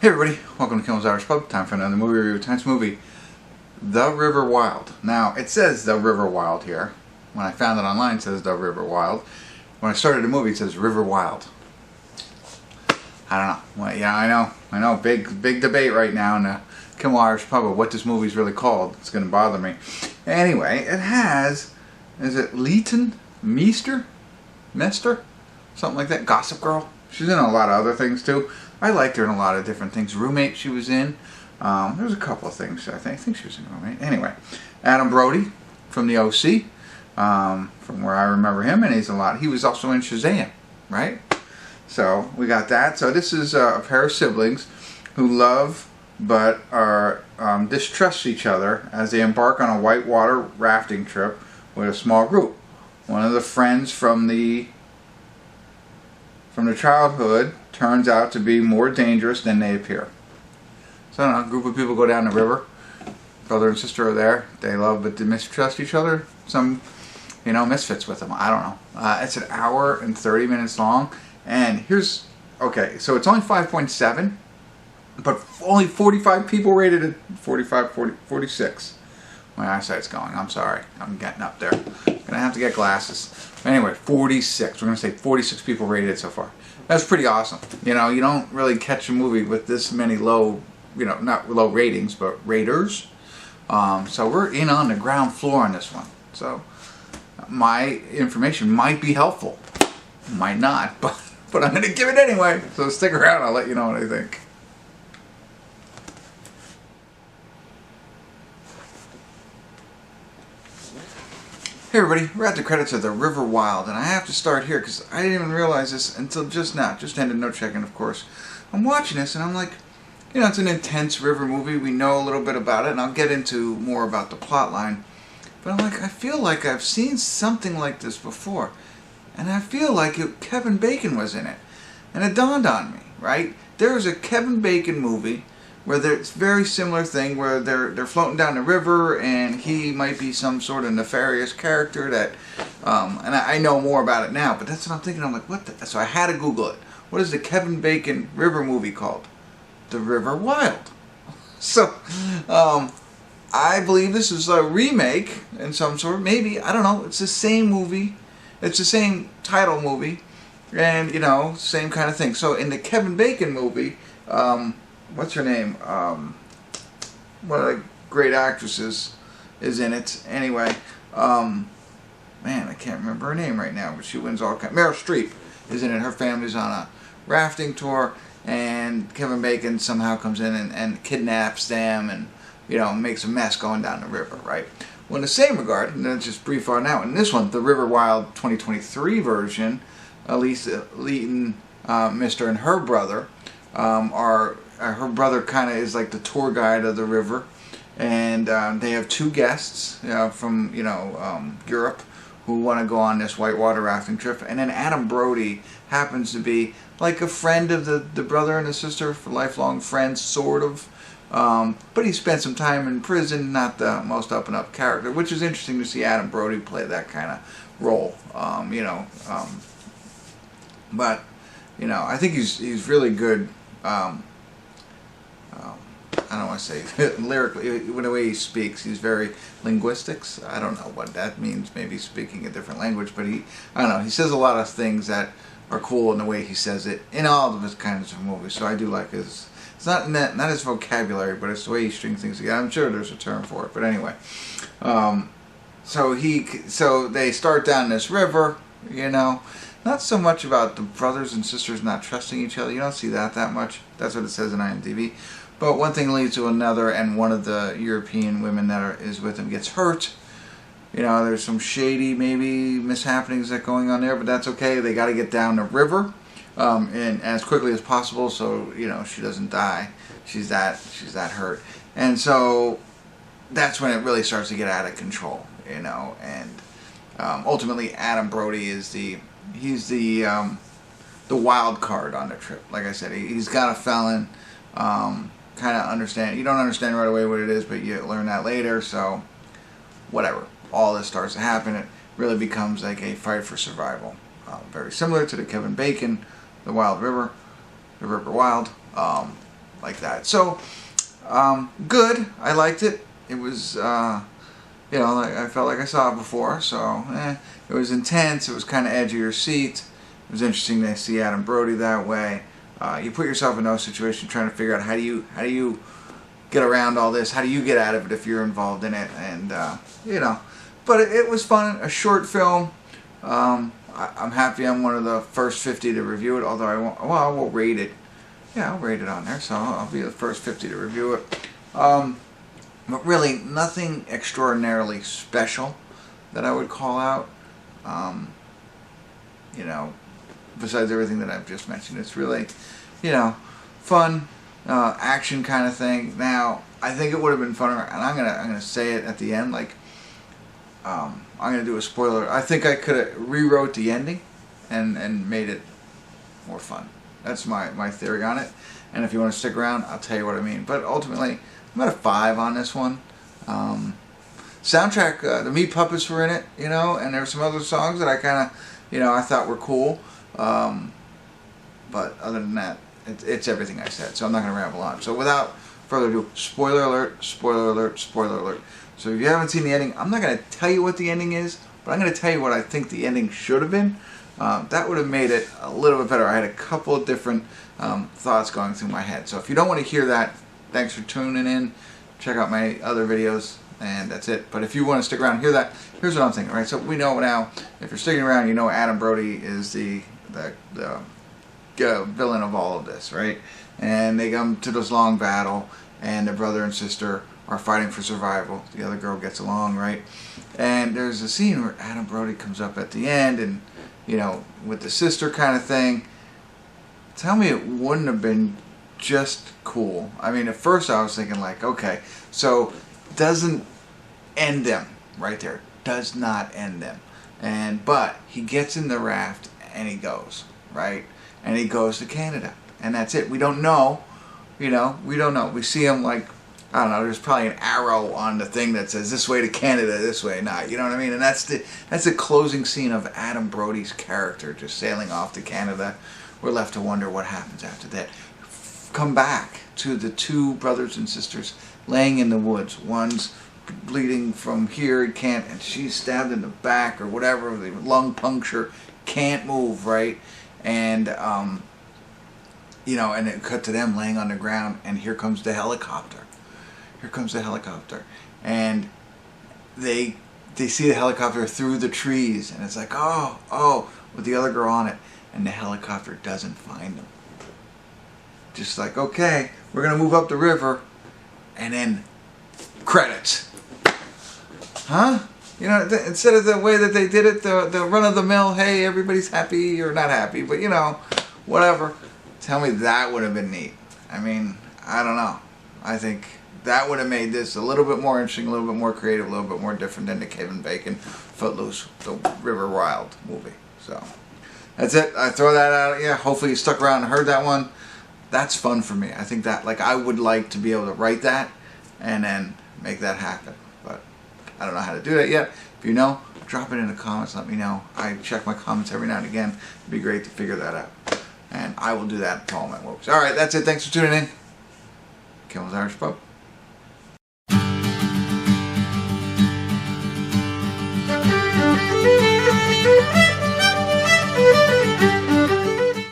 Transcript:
Hey everybody, welcome to Kimmel's Irish Pub. Time for another movie review. Tonight's movie, The River Wild. Now, it says The River Wild here. When I found it online, it says The River Wild. When I started the movie, it says River Wild. I don't know. Well, yeah, I know. Big debate right now in the Kimmel Irish Pub of what this movie's really called. It's going to bother me. Anyway, it has, is it Leighton? Meester? Something like that. Gossip Girl. She's in a lot of other things too. I liked her in a lot of different things. Roommate she was in. There was a couple of things. I think she was in Roommate. Anyway, Adam Brody from the OC, from where I remember him, and he was also in Shazam, right? So we got that. So this is a pair of siblings who love but are distrust each other as they embark on a whitewater rafting trip with a small group. One of the friends from the childhood turns out to be more dangerous than they appear. So I don't know, a group of people go down the river. Brother and sister are there. They love but they mistrust each other. Some, misfits with them. I don't know. It's an hour and 30 minutes long. And here's, okay, so it's only 5.7, but only 45 people rated it. 46. My eyesight's going. I'm sorry. I'm getting up there. Gonna have to get glasses. Anyway, 46. We're gonna say 46 people rated it so far. That's pretty awesome. You don't really catch a movie with this many low, not low ratings, but raters. So we're in on the ground floor on this one. So my information might be helpful, might not, but I'm gonna give it anyway. So stick around. I'll let you know what I think. Hey everybody, we're at the credits of The River Wild, and I have to start here because I didn't even realize this until just now. Just ended no checking, of course. I'm watching this and I'm like, it's an intense river movie. We know a little bit about it, and I'll get into more about the plot line. But I'm like, I feel like I've seen something like this before, and I feel like Kevin Bacon was in it. And it dawned on me, right? There was a Kevin Bacon movie where there's a very similar thing where they're floating down the river and he might be some sort of nefarious character that, and I know more about it now, but that's what I'm thinking. I'm like, what the? So I had to Google it. What is the Kevin Bacon river movie called? The River Wild. So, I believe this is a remake in some sort. Maybe, I don't know. It's the same movie. It's the same title movie. And, same kind of thing. So in the Kevin Bacon movie, what's her name? One of the great actresses is in it. Anyway, man, I can't remember her name right now, but she wins all kinds. Meryl Streep is in it. Her family's on a rafting tour, and Kevin Bacon somehow comes in and kidnaps them and, makes a mess going down the river, right? Well, in the same regard, and then just brief on now, in this one, the River Wild 2023 version, Leighton, Meester, and her brother her brother kind of is like the tour guide of the river, and they have two guests from Europe who want to go on this whitewater rafting trip, and then Adam Brody happens to be like a friend of the brother and the sister, lifelong friends, sort of, but he spent some time in prison, not the most up and up character, which is interesting to see Adam Brody play that kind of role, but I think he's really good. I don't want to say lyrically, the way he speaks, he's very linguistics. I don't know what that means, maybe speaking a different language, but I don't know, he says a lot of things that are cool in the way he says it in all of his kinds of movies, so I do like his, it's not his vocabulary, but it's the way he strings things together. I'm sure there's a term for it, but anyway. So they start down this river, not so much about the brothers and sisters not trusting each other. You don't see that much. That's what it says in IMDb. But one thing leads to another, and one of the European women that is with him gets hurt. There's some shady, maybe, mishappenings that going on there, but that's okay. They got to get down the river, and as quickly as possible, so she doesn't die. She's that hurt, and so that's when it really starts to get out of control. And ultimately, Adam Brody is the wild card on the trip. Like I said, he's got a felon. Kind of understand. You don't understand right away what it is, but you learn that later. So, whatever. All this starts to happen. It really becomes like a fight for survival. Very similar to the Kevin Bacon, The Wild River, The River Wild. like that. So, good. I liked it. It was, you know, like, I felt like I saw it before, so, it was intense. It was kind of edge of your seat. It was interesting to see Adam Brody that way. You put yourself in those situations trying to figure out how do you get around all this? How do you get out of it if you're involved in it? And, you know, but it was fun. A short film. I'm happy I'm one of the first 50 to review it, although I won't, well, I will rate it. Yeah, I'll rate it on there, so I'll be the first 50 to review it. But really, nothing extraordinarily special that I would call out. You know, besides everything that I've just mentioned. It's really, you know, fun, action kind of thing. Now, I think it would have been funner, and I'm gonna say it at the end, like, I'm gonna do a spoiler. I think I could have rewrote the ending and made it more fun. That's my theory on it. And if you want to stick around, I'll tell you what I mean. But ultimately, I'm at a 5 on this one. Soundtrack, the Meat Puppets were in it, you know, and there were some other songs that I kind of, you know, I thought were cool. But other than that, it's everything I said, so I'm not going to ramble on. So without further ado, spoiler alert, spoiler alert, spoiler alert. So if you haven't seen the ending, I'm not going to tell you what the ending is, but I'm going to tell you what I think the ending should have been. That would have made it a little bit better. I had a couple of different thoughts going through my head. So if you don't want to hear that, thanks for tuning in. Check out my other videos, and that's it. But if you want to stick around and hear that, here's what I'm thinking, right? So we know now, if you're sticking around, you know Adam Brody is the villain of all of this, right? And they come to this long battle, and their brother and sister are fighting for survival. The other girl gets along, right? And there's a scene where Adam Brody comes up at the end, and, you know, with the sister kind of thing. Tell me it wouldn't have been just cool. I mean, at first I was thinking, like, okay, so doesn't end them right there. Does not end them. But he gets in the raft and he goes, right? And he goes to Canada. And that's it. We don't know. You know, we don't know. We see him, like, I don't know, there's probably an arrow on the thing that says this way to Canada, this way not. You know what I mean? And that's the closing scene of Adam Brody's character just sailing off to Canada. We're left to wonder what happens after that. Come back to the two brothers and sisters laying in the woods. One's bleeding from here, he can't, and she's stabbed in the back or whatever, the lung puncture, can't move, right? And you know, and it cut to them laying on the ground, and here comes the helicopter. Here comes the helicopter, and they see the helicopter through the trees, and it's like, oh, with the other girl on it, and the helicopter doesn't find them. Just like, okay, we're gonna move up the river, and then credits. Huh? You know, instead of the way that they did it, the run-of-the-mill, hey, everybody's happy, or not happy, but you know, whatever. Tell me that would have been neat. I mean, I don't know. I think that would have made this a little bit more interesting, a little bit more creative, a little bit more different than the Kevin Bacon Footloose, the River Wild movie. So, that's it. I throw that out. Yeah, hopefully you stuck around and heard that one. That's fun for me. I think that, like, I would like to be able to write that and then make that happen. But I don't know how to do that yet. If you know, drop it in the comments. Let me know. I check my comments every now and again. It'd be great to figure that out. And I will do that for all my movies. Alright, that's it. Thanks for tuning in. Kimmel's Irish Pub.